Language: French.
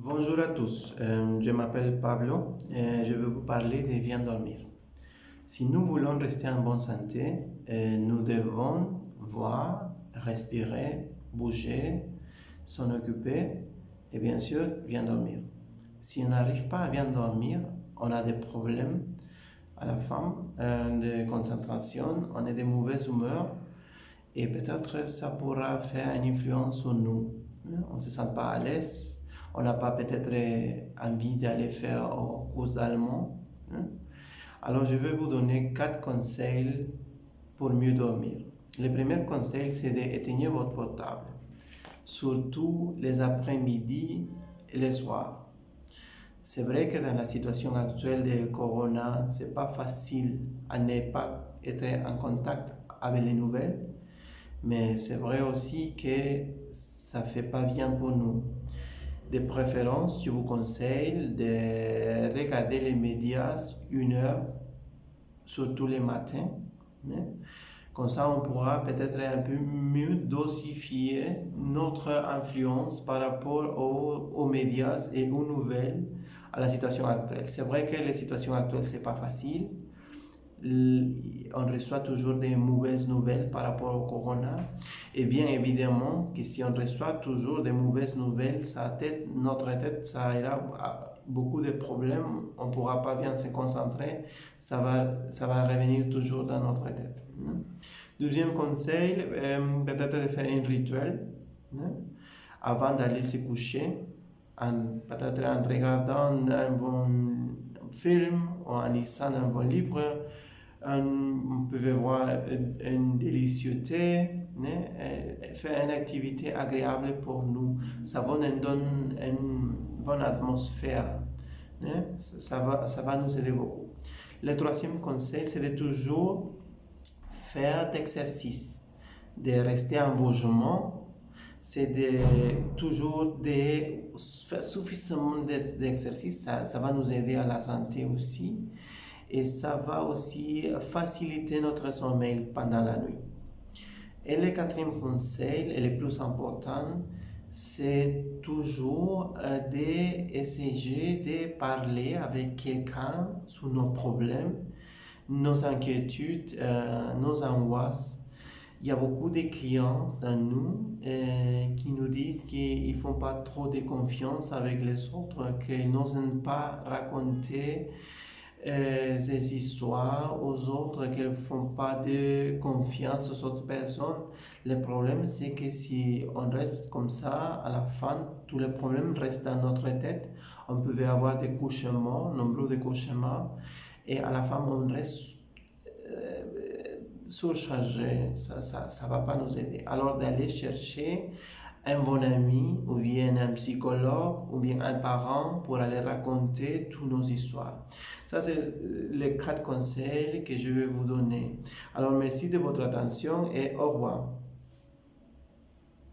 Bonjour à tous, je m'appelle Pablo et je vais vous parler de bien dormir. Si nous voulons rester en bonne santé, nous devons voir, respirer, bouger, s'en occuper et bien sûr bien dormir. Si on n'arrive pas à bien dormir, on a des problèmes à la fin de concentration, on est de mauvaise humeur et peut-être ça pourra faire une influence sur nous. On ne se sent pas à l'aise, on n'a pas peut-être envie d'aller faire un cours d'allemand. Alors je vais vous donner 4 conseils pour mieux dormir. Le premier conseil, c'est d'éteindre votre portable, surtout les après-midi et les soirs. C'est vrai que dans la situation actuelle de Corona, c'est pas facile à ne pas être en contact avec les nouvelles, mais c'est vrai aussi que ça fait pas bien pour nous. De préférence, je vous conseille de regarder les médias 1 heure, surtout les matins. Comme ça, on pourra peut-être un peu mieux dosifier notre influence par rapport aux médias et aux nouvelles à la situation actuelle. C'est vrai que la situation actuelle, c'est pas facile. On reçoit toujours des mauvaises nouvelles par rapport au corona. Et bien évidemment que si on reçoit toujours des mauvaises nouvelles, notre tête, ça ira beaucoup de problèmes. On ne pourra pas bien se concentrer. Ça va revenir toujours dans notre tête. Deuxième conseil, peut-être de faire un rituel avant d'aller se coucher. Peut-être en regardant un bon film ou en lisant un bon livre. On peut voir une délicieux thé, faire une activité agréable pour nous. Ça nous donne une bonne atmosphère. Ça va nous aider beaucoup. Le troisième conseil, c'est de toujours faire d'exercice, de rester en mouvement, c'est de toujours faire suffisamment d'exercice. Ça va nous aider à la santé aussi. Et ça va aussi faciliter notre sommeil pendant la nuit. Et le quatrième conseil, et le plus important, c'est toujours d'essayer de parler avec quelqu'un sur nos problèmes, nos inquiétudes, nos angoisses. Il y a beaucoup de clients dans nous qui nous disent qu'ils ne font pas trop de confiance avec les autres, qu'ils n'osent pas raconter ces histoires aux autres, qu'elles ne font pas de confiance aux autres personnes. Le problème, c'est que si on reste comme ça, à la fin, tous les problèmes restent dans notre tête. On peut avoir des cauchemars, nombreux de cauchemars, et à la fin, on reste surchargé. Ça va pas nous aider. Alors, d'aller chercher un bon ami, ou bien un psychologue, ou bien un parent pour aller raconter toutes nos histoires. Ça, c'est les 4 conseils que je vais vous donner. Alors, merci de votre attention et au revoir.